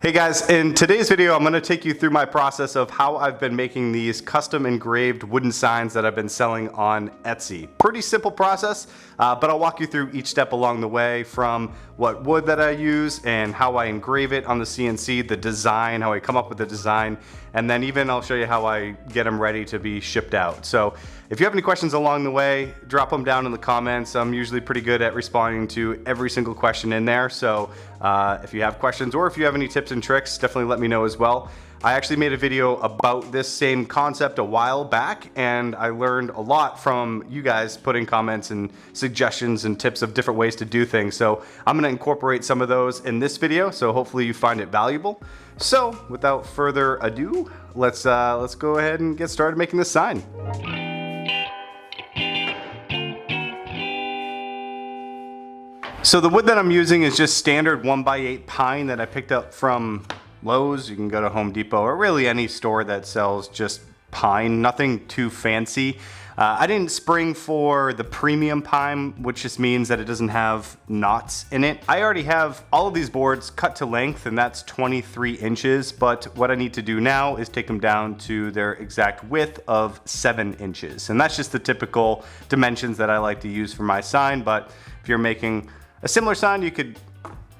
Hey guys, in today's video I'm going to take you through my process of how I've been making these custom engraved wooden signs that I've been selling on Etsy. Pretty simple process, but I'll walk you through each step along the way, from what wood that I use and how I engrave it on the CNC, the design, how I come up with the design, and then even I'll show you how I get them ready to be shipped out. So if you have any questions along the way, drop them down in the comments. I'm usually pretty good at responding to every single question in there. So if you have questions or if you have any tips and tricks, definitely let me know as well. I actually made a video about this same concept a while back, and I learned a lot from you guys putting comments and suggestions and tips of different ways to do things. So I'm gonna incorporate some of those in this video, so hopefully you find it valuable. So without further ado, let's go ahead and get started making this sign. So the wood that I'm using is just standard 1x8 pine that I picked up from Lowe's. You can go to Home Depot or really any store that sells just pine, nothing too fancy. I didn't spring for the premium pine, which just means that it doesn't have knots in it. I already have all of these boards cut to length, and that's 23 inches, but what I need to do now is take them down to their exact width of 7 inches. And that's just the typical dimensions that I like to use for my sign, but if you're making a similar sign, you could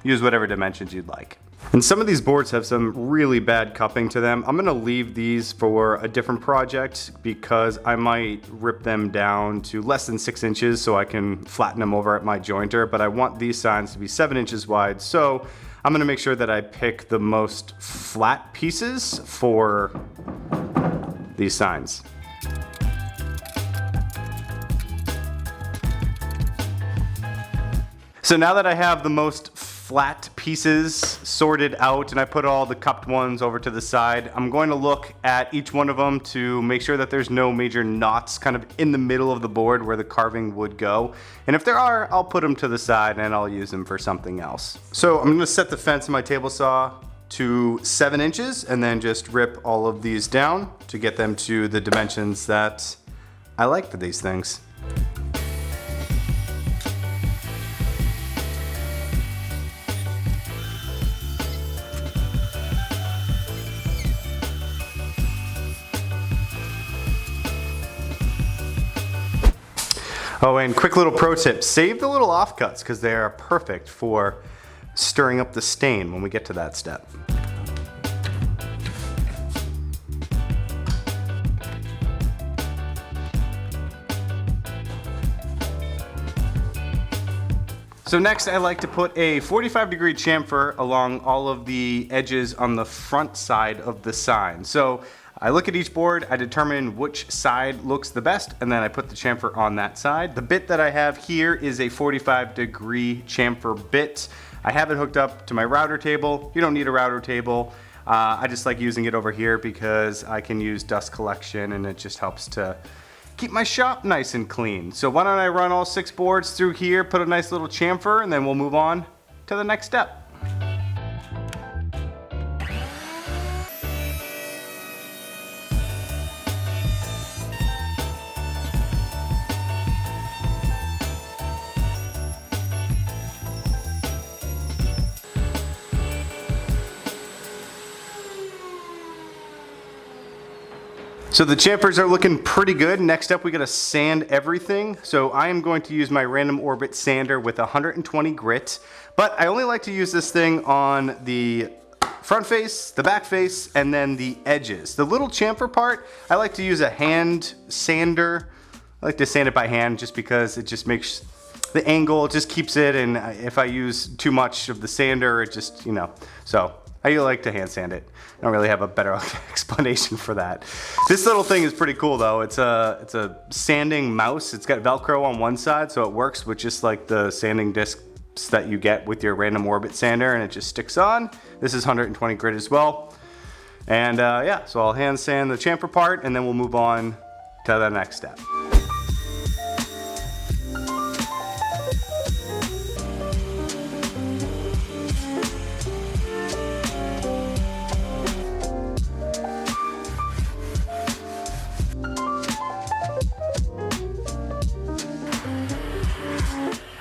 use whatever dimensions you'd like. And some of these boards have some really bad cupping to them. I'm gonna leave these for a different project because I might rip them down to less than 6 inches so I can flatten them over at my jointer, but I want these signs to be 7 inches wide. So I'm gonna make sure that I pick the most flat pieces for these signs. So now that I have the most flat pieces sorted out and I put all the cupped ones over to the side, I'm going to look at each one of them to make sure that there's no major knots kind of in the middle of the board where the carving would go. And if there are, I'll put them to the side and I'll use them for something else. So I'm going to set the fence in my table saw to 7 inches and then just rip all of these down to get them to the dimensions that I like for these things. Oh, and quick little pro tip, save the little offcuts because they are perfect for stirring up the stain when we get to that step. So next I like to put a 45-degree chamfer along all of the edges on the front side of the sign. So I look at each board, I determine which side looks the best, and then I put the chamfer on that side. The bit that I have here is a 45-degree chamfer bit. I have it hooked up to my router table. You don't need a router table. I just like using it over here because I can use dust collection and it just helps to keep my shop nice and clean. So why don't I run all 6 boards through here, put a nice little chamfer, and then we'll move on to the next step. So the chamfers are looking pretty good. Next up, we gotta sand everything. So I am going to use my random orbit sander with 120 grit, but I only like to use this thing on the front face, the back face, and then the edges. The little chamfer part, I like to use a hand sander. I like to sand it by hand just because it just makes the angle, it just keeps it, and if I use too much of the sander, it just, so I like to hand sand it. I don't really have a better explanation for that. This little thing is pretty cool though. It's a sanding mouse. It's got Velcro on one side, so it works with just like the sanding discs that you get with your random orbit sander, and it just sticks on. This is 120 grit as well. And yeah, so I'll hand sand the chamfer part and then we'll move on to the next step.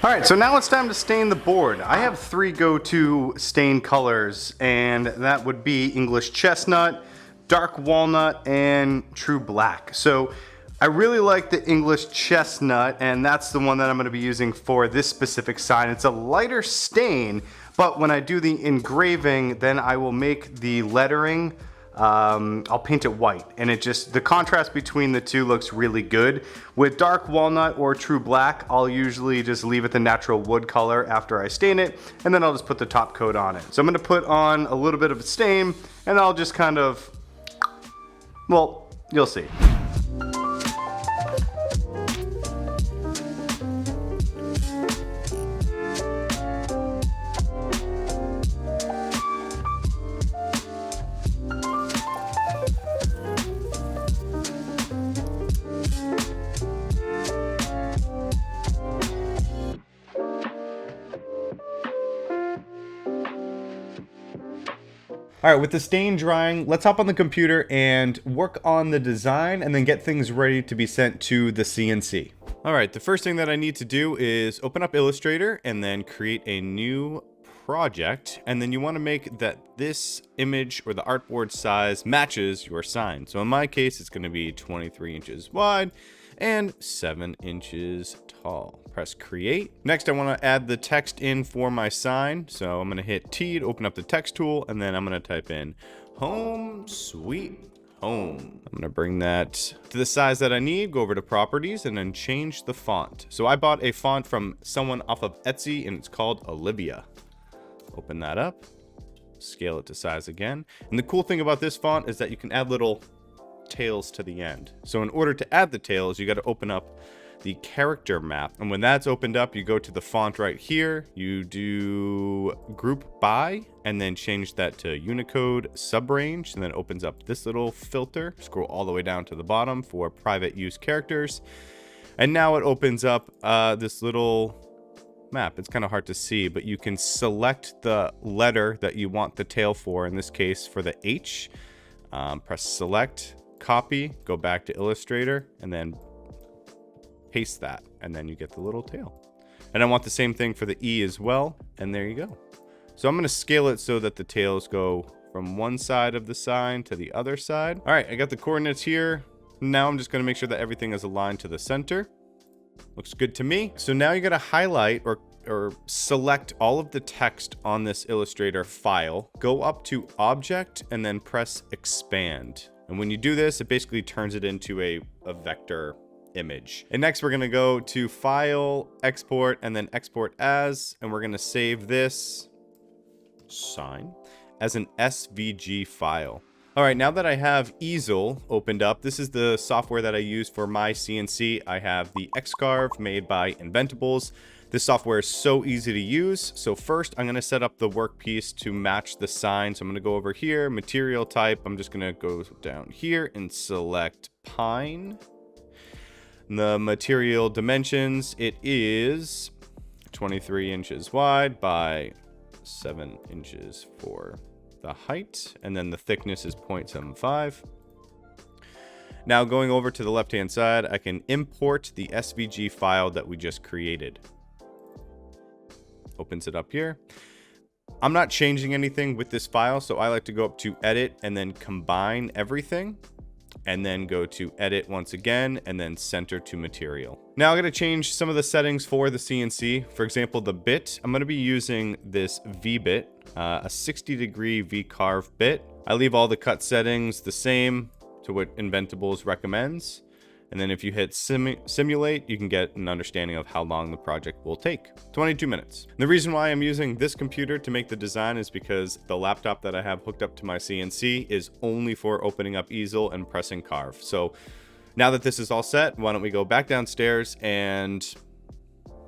All right, so now it's time to stain the board. I have 3 go-to stain colors, and that would be English chestnut, dark walnut, and true black. So I really like the English chestnut, and that's the one that I'm gonna be using for this specific sign. It's a lighter stain, but when I do the engraving, then I will make the lettering, I'll paint it white, and the contrast between the two looks really good. With dark walnut or true black, I'll usually just leave it the natural wood color after I stain it, and then I'll just put the top coat on it. So I'm gonna put on a little bit of a stain, and I'll just kind of, well, you'll see. All right, with the stain drying, let's hop on the computer and work on the design and then get things ready to be sent to the CNC. All right, the first thing that I need to do is open up Illustrator and then create a new project. And then you want to make that this image or the artboard size matches your sign. So in my case, it's going to be 23 inches wide and 7 inches tall. Press create. Next, I want to add the text in for my sign. So I'm going to hit T to open up the text tool, and then I'm going to type in home sweet home. I'm going to bring that to the size that I need, go over to properties, and then change the font. So I bought a font from someone off of Etsy, and it's called Olivia. Open that up, scale it to size again. And the cool thing about this font is that you can add little tails to the end. So in order to add the tails, you got to open up the character map, and when that's opened up, you go to the font right here, you do group by, and then change that to Unicode subrange, and then it opens up this little filter. Scroll all the way down to the bottom for private use characters, and now it opens up this little map. It's kind of hard to see, but you can select the letter that you want the tail for. In this case, for the H, press select, copy, go back to Illustrator, and then paste that, and then you get the little tail. And I want the same thing for the E as well, and there you go. So I'm going to scale it so that the tails go from one side of the sign to the other side. All right, I got the coordinates here. Now I'm just going to make sure that everything is aligned to the center. Looks good to me. So now you got to highlight or select all of the text on this Illustrator file, go up to Object, and then press Expand. And when you do this, it basically turns it into a vector image. And next we're going to go to File, Export, and then Export As, and we're going to save this sign as an SVG file. All right, now that I have Easel opened up, this is the software that I use for my CNC. I have the X-Carve made by Inventables. This software is so easy to use. So first I'm going to set up the workpiece to match the sign. So I'm going to go over here, material type. I'm just going to go down here and select pine. The material dimensions, it is 23 inches wide by 7 inches for the height, and then the thickness is 0.75. Now going over to the left hand side, I can import the SVG file that we just created. Opens it up here. I'm not changing anything with this file, so I like to go up to edit and then combine everything, and then go to edit once again, and then center to material. Now I'm going to change some of the settings for the CNC. For example, the bit, I'm going to be using this V bit, a 60-degree V carve bit. I leave all the cut settings the same to what Inventables recommends. And then if you hit simulate, you can get an understanding of how long the project will take. 22 minutes. The reason why I'm using this computer to make the design is because the laptop that I have hooked up to my CNC is only for opening up easel and pressing carve. So now that this is all set, why don't we go back downstairs and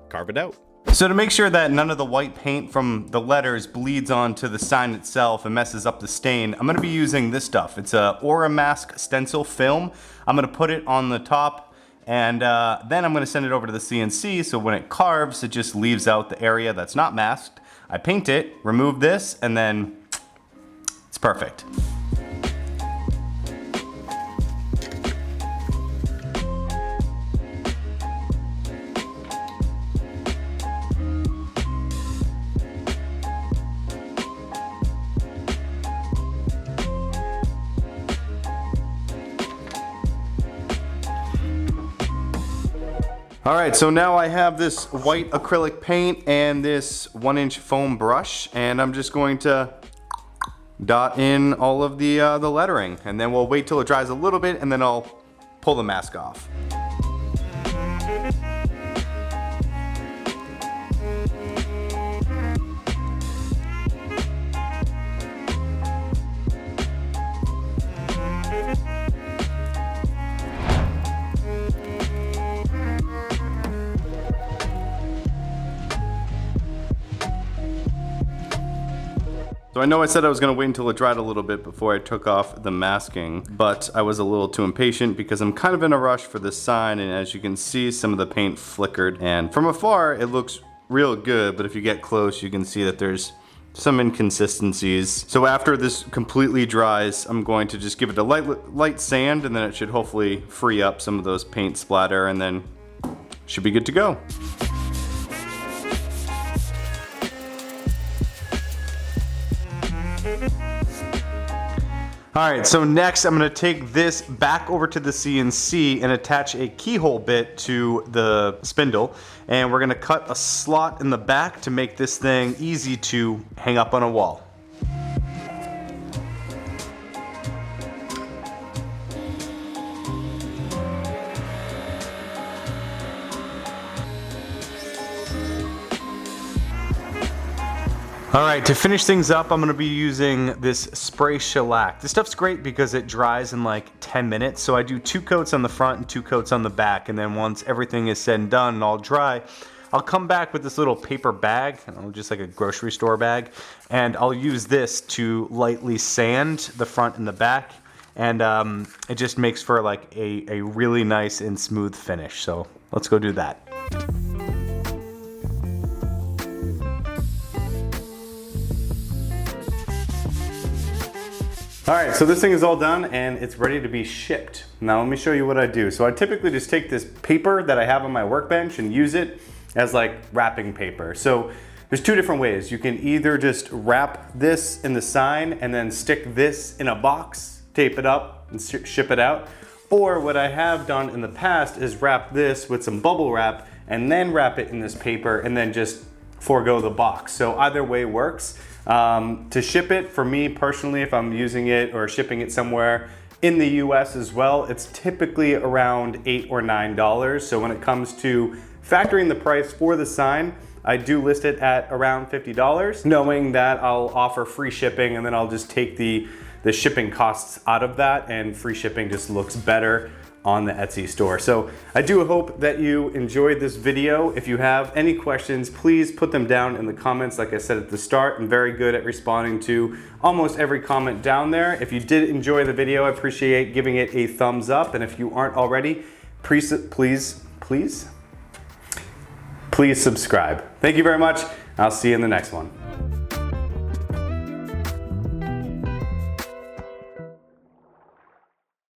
carve it out. So to make sure that none of the white paint from the letters bleeds onto the sign itself and messes up the stain, I'm going to be using this stuff. It's a Aura Mask stencil film. I'm going to put it on the top, and then I'm going to send it over to the CNC, so when it carves, it just leaves out the area that's not masked. I paint it, remove this, and then it's perfect. All right, so now I have this white acrylic paint and this 1-inch foam brush, and I'm just going to dot in all of the lettering, and then we'll wait till it dries a little bit, and then I'll pull the mask off. So I know I said I was going to wait until it dried a little bit before I took off the masking, but I was a little too impatient because I'm kind of in a rush for this sign, and as you can see, some of the paint flickered, and from afar it looks real good, but if you get close you can see that there's some inconsistencies. So after this completely dries, I'm going to just give it a light sand, and then it should hopefully free up some of those paint splatter, and then should be good to go. Alright, so next I'm going to take this back over to the CNC and attach a keyhole bit to the spindle, and we're going to cut a slot in the back to make this thing easy to hang up on a wall. Alright, to finish things up, I'm going to be using this spray shellac. This stuff's great because it dries in like 10 minutes, so I do 2 coats on the front and 2 coats on the back, and then once everything is said and done and all dry, I'll come back with this little paper bag, just like a grocery store bag, and I'll use this to lightly sand the front and the back, and it just makes for like a really nice and smooth finish. So let's go do that. Alright, so this thing is all done and it's ready to be shipped. Now let me show you what I do. So I typically just take this paper that I have on my workbench and use it as like wrapping paper. So there's 2 different ways. You can either just wrap this in the sign and then stick this in a box, tape it up and ship it out. Or what I have done in the past is wrap this with some bubble wrap and then wrap it in this paper and then just forego the box. So either way works. To ship it, for me personally, if I'm using it or shipping it somewhere in the US as well, it's typically around $8 or $9. So when it comes to factoring the price for the sign, I do list it at around $50, knowing that I'll offer free shipping, and then I'll just take the shipping costs out of that, and free shipping just looks better on the Etsy store. So I do hope that you enjoyed this video. If you have any questions, please put them down in the comments. Like I said at the start, I'm very good at responding to almost every comment down there. If you did enjoy the video, I appreciate giving it a thumbs up. And if you aren't already, please subscribe. Thank you very much. I'll see you in the next one.